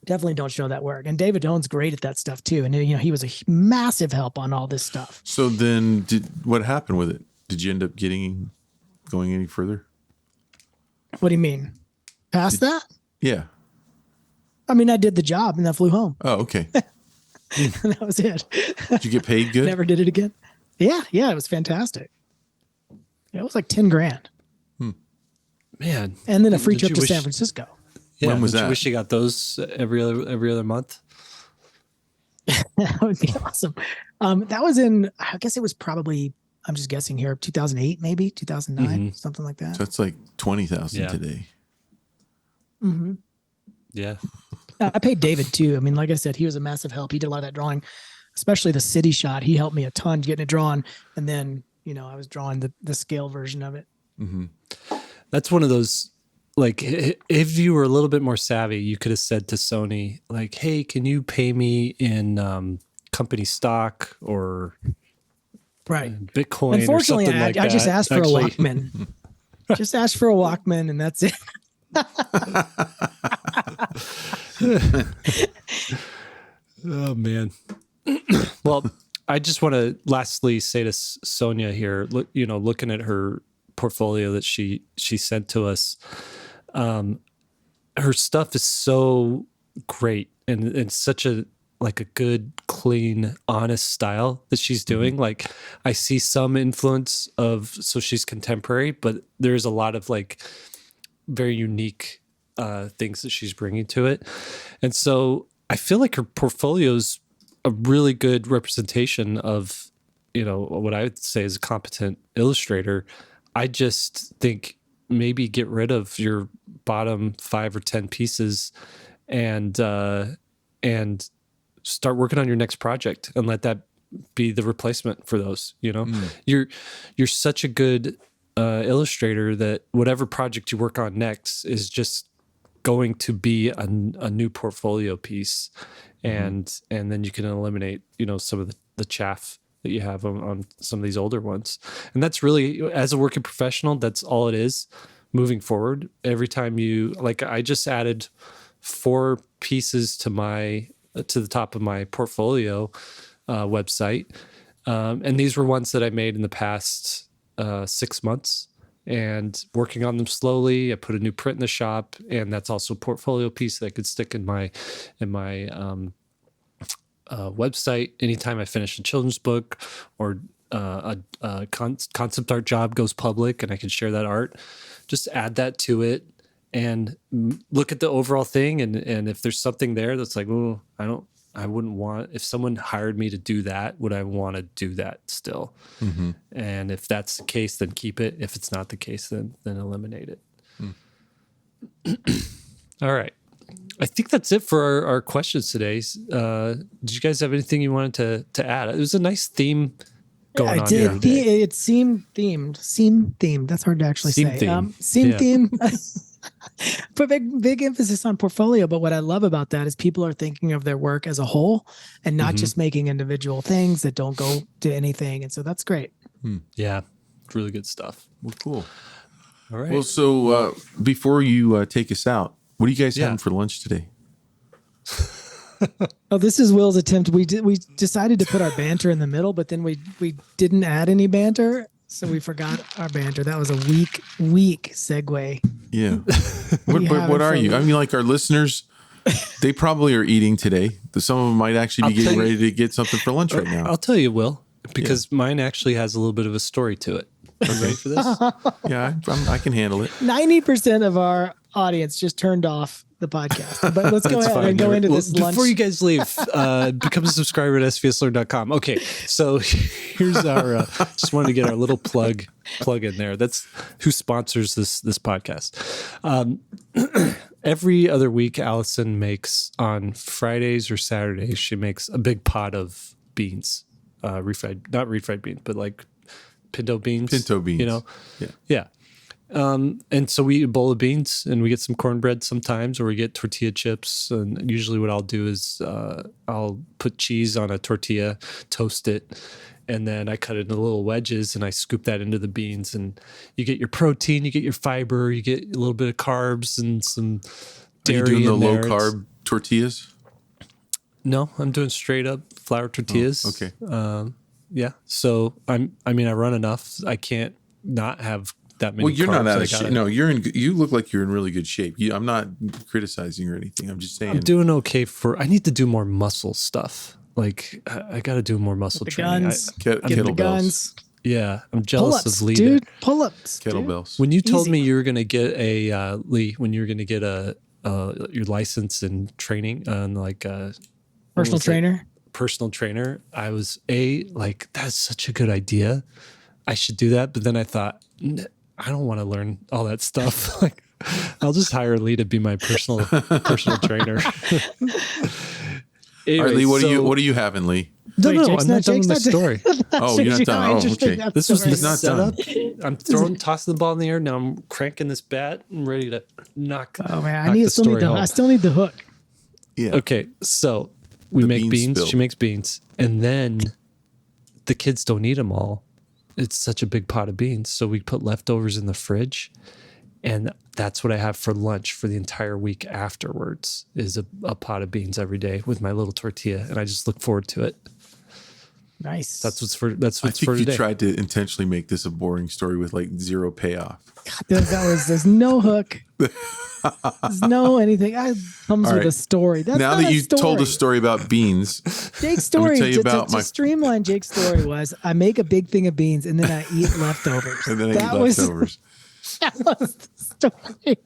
Definitely don't show that work. And David Hone's great at that stuff too. And he was a massive help on all this stuff. So then what happened with it? Did you end up going any further? What do you mean? Past that? Yeah. I mean, I did the job and I flew home. Oh, okay. And that was it. Did you get paid good? Never did it again. Yeah. It was fantastic. It was like $10,000. Man. And then a free trip to San Francisco. Yeah, when was that? You wish you got those every other month? That would be awesome. That was I guess it was probably, I'm just guessing here, 2008, maybe 2009, something like that. So that's like 20,000 today. Mm-hmm. Yeah. I paid David too. I mean, like I said, he was a massive help. He did a lot of that drawing, especially the city shot. He helped me a ton getting it drawn. And then, I was drawing the scale version of it. Mm-hmm. That's one of those, like, if you were a little bit more savvy, you could have said to Sony, like, hey, can you pay me in company stock or Bitcoin? Unfortunately, or something like I just asked for a Actually, Walkman. Just asked for a Walkman and that's it. Oh, man. Well, I just want to lastly say to Sonia here, looking at her portfolio that she sent to us, her stuff is so great and such a good, clean, honest style that she's doing. Like, I see some influence so she's contemporary, but there's a lot of like very unique things that she's bringing to it. And so I feel like her portfolio's a really good representation of what I would say is a competent illustrator, I just think maybe get rid of your bottom 5 or 10 pieces and start working on your next project and let that be the replacement for those. You're such a good illustrator that whatever project you work on next is just going to be a new portfolio piece, and then you can eliminate some of the chaff that you have on some of these older ones. And that's really, as a working professional, that's all it is moving forward. Every time I just added 4 pieces to the top of my portfolio website. And these were ones that I made in the past 6 months, and working on them slowly. I put a new print in the shop, and that's also a portfolio piece that I could stick in my website anytime I finish a children's book or a concept art job goes public and I can share that art. Just add that to it and look at the overall thing. And if there's something there that's like, oh, I wouldn't want, if someone hired me to do that, would I want to do that still? Mm-hmm. And if that's the case, then keep it. If it's not the case, then eliminate it. All right. I think that's it for our questions today. Did you guys have anything you wanted to add? It was a nice theme going on here today. It's seam themed. That's hard to actually say. Theme. Put big emphasis on portfolio, but what I love about that is people are thinking of their work as a whole and not just making individual things that don't go to anything. And so that's great. Yeah, it's really good stuff. Well, cool. All right. Well, so before you take us out, what are you guys having for lunch today? Oh, this is Will's attempt. We decided to put our banter in the middle, but then we didn't add any banter, so we forgot our banter. That was a weak segue. Yeah. What are you? I mean, like our listeners, they probably are eating today. Some of them might actually be getting ready to get something for lunch right now. I'll tell you, Will, because mine actually has a little bit of a story to it. Are you ready for this? Yeah, I can handle it. 90% of our audience just turned off the podcast, but let's go ahead and go into this lunch. Before you guys leave, become a subscriber at svslearn.com. Okay, so here's our just wanted to get our little plug in there. That's who sponsors this podcast. Every other week, Allison makes, on Fridays or Saturdays, she makes a big pot of beans, not refried beans, but like pinto beans. Yeah. And so we eat a bowl of beans and we get some cornbread sometimes, or we get tortilla chips. And usually what I'll do is I'll put cheese on a tortilla, toast it, and then I cut it into little wedges and I scoop that into the beans. And you get your protein, you get your fiber, you get a little bit of carbs and some dairy. Are you doing the low carb tortillas? No, I'm doing straight up flour tortillas. Oh, okay. Yeah. So I run enough. I can't not have that many. Well, you're not out of shape. No, you look like you're in really good shape. I'm not criticizing or anything. I'm just saying. I'm doing okay I need to do more muscle stuff. Like I got to do more muscle training. Kettlebells. Yeah. I'm jealous of Lee. Dude, pull-ups. Kettlebells. When you told me you were going to get Lee, when you were going to get your license and training on like personal trainer, I was like, that's such a good idea. I should do that. But then I thought, I don't want to learn all that stuff. Like, I'll just hire Lee to be my personal trainer. Anyway, all right, Lee, what are you having, Lee? No, I'm not done with my story. Oh, you're not done. Oh, okay. This was the setup. I'm tossing the ball in the air. Now I'm cranking this bat. I'm ready to knock. Oh man, I still need the hook. Yeah. Okay, so we make beans. She makes beans, and then the kids don't eat them all. It's such a big pot of beans. So we put leftovers in the fridge, and that's what I have for lunch for the entire week afterwards, is a pot of beans every day with my little tortilla. And I just look forward to it. Nice. That's what's for today. I think you tried to intentionally make this a boring story with like zero payoff. God, there's no hook. There's no anything. It comes with a story. That's now that you told a story about beans, Jake's story, to streamline Jake's story was, I make a big thing of beans and then I eat leftovers. That was the story.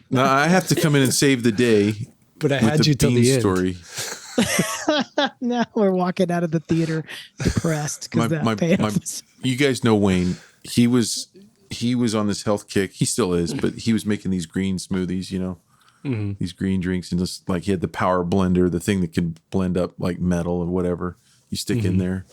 Now I have to come in and save the day. But I had you till the end. Story. Now we're walking out of the theater depressed because that payoff. You guys know Wayne. He was on this health kick. He still is, but he was making these green smoothies, these green drinks, and just like he had the power blender, the thing that could blend up like metal or whatever you stick in there.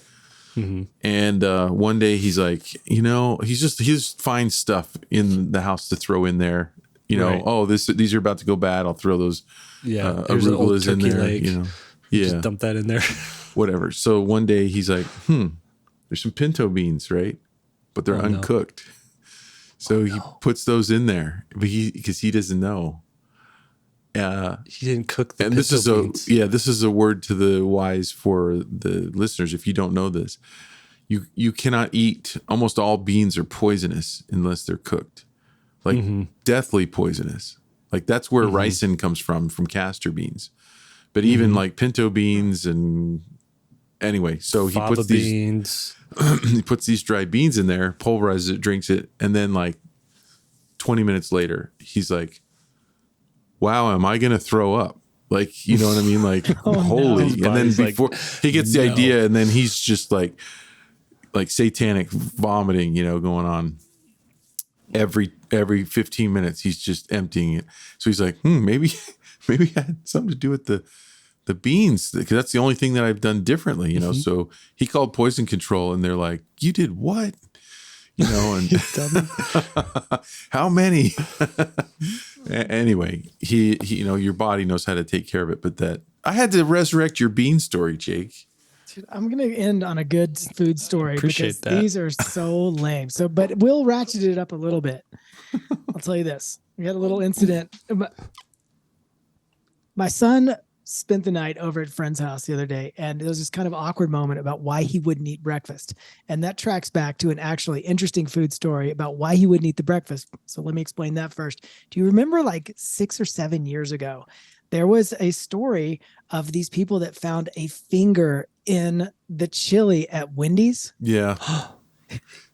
And one day he's like, he just finds stuff in the house to throw in there. These are about to go bad. I'll throw those arugulas in there. Leg. Just dump that in there. Whatever. So one day he's like, there's some pinto beans, right? But they're uncooked. So he puts those in there, but because he doesn't know. He didn't cook the and pinto beans. This is a word to the wise for the listeners. If you don't know this, you cannot eat. Almost all beans are poisonous unless they're cooked, like deathly poisonous. Like that's where ricin comes from castor beans. But even like pinto beans and anyway, so he puts these he puts these dry beans in there, pulverizes it, drinks it, and then like 20 minutes later, he's like, wow, am I going to throw up? Like, you know what I mean? Like, holy. No. And then before he gets the idea, and then he's just like satanic vomiting, going on every 15 minutes. He's just emptying it. So he's like, maybe it had something to do with the beans, because that's the only thing that I've done differently, So he called poison control, and they're like, you did what? And how many? Anyway, he your body knows how to take care of it, but that I had to resurrect your bean story, Jake. Dude, I'm going to end on a good food story. Appreciate because that. These are so lame. But we'll ratchet it up a little bit. I'll tell you this. We had a little incident. My son spent the night over at a friend's house the other day, and there was this kind of awkward moment about why he wouldn't eat breakfast. And that tracks back to an actually interesting food story about why he wouldn't eat the breakfast. So let me explain that first. Do you remember like 6 or 7 years ago, there was a story of these people that found a finger in the chili at Wendy's? Yeah.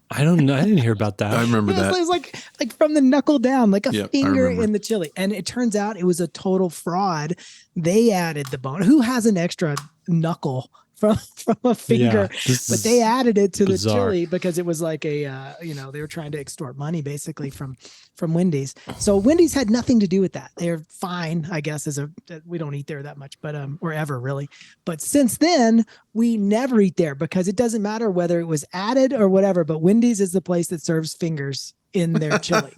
I don't know. I didn't hear about that. I remember that. It was like from the knuckle down, like a finger in the chili. And it turns out it was a total fraud. They added the bone. Who has an extra knuckle from a finger? But they added it to bizarre. The chili because it was like they were trying to extort money basically from Wendy's. So Wendy's had nothing to do with that. They're fine, I guess, we don't eat there that much, but or ever really. But since then, we never eat there because it doesn't matter whether it was added or whatever, but Wendy's is the place that serves fingers in their chili.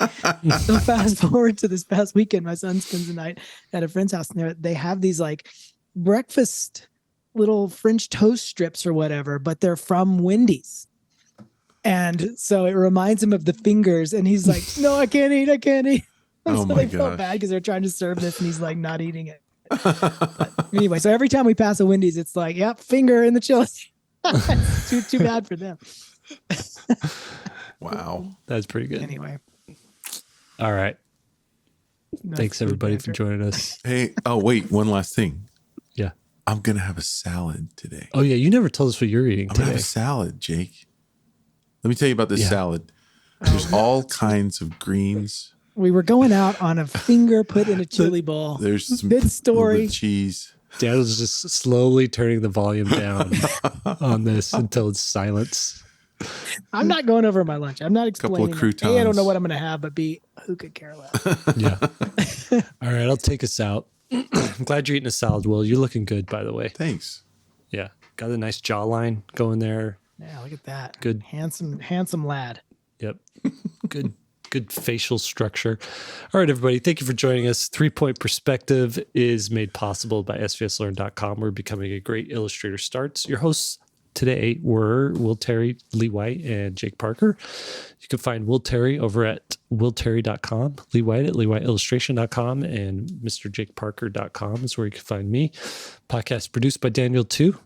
So fast forward to this past weekend, my son spends the night at a friend's house, and they have these like breakfast little French toast strips or whatever, but they're from Wendy's. And so it reminds him of the fingers, and he's like, no, I can't eat. Oh so my they felt bad because they're trying to serve this, and he's like not eating it. But anyway, so every time we pass a Wendy's, it's like, yep, finger in the chili. too bad for them. Wow. That's pretty good. Anyway. All right. Thanks everybody for joining us. Hey, wait, one last thing. Yeah. I'm going to have a salad today. Oh yeah. You never told us what you're eating today. I'm going to have a salad, Jake. Let me tell you about this salad. There's all kinds of greens. We were going out on a finger put in a chili bowl. There's some good story. Cheese. Daniel's just slowly turning the volume down on this until it's silence. I'm not going over my lunch. I'm not explaining. Couple of croutons. A, I don't know what I'm going to have, but B, who could care less? Yeah. All right, I'll take us out. I'm glad you're eating a salad, Will. You're looking good, by the way. Thanks. Yeah, got a nice jawline going there. Yeah, look at that. Good, handsome lad. Yep. Good facial structure. All right, everybody. Thank you for joining us. 3-Point Perspective is made possible by SVSLearn.com. We're becoming a great Illustrator starts. Your hosts today were Will Terry, Lee White, and Jake Parker. You can find Will Terry over at willterry.com, Lee White at leewhiteillustration.com, and mrjakeparker.com is where you can find me. Podcast produced by Daniel 2.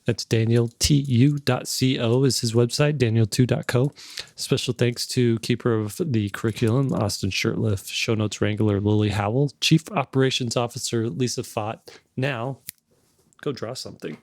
That's danieltu.co is his website, daniel2.co. Special thanks to keeper of the curriculum, Austin Shirtliff, Shownotes Wrangler, Lily Howell, Chief Operations Officer, Lisa Fott. Now, go draw something.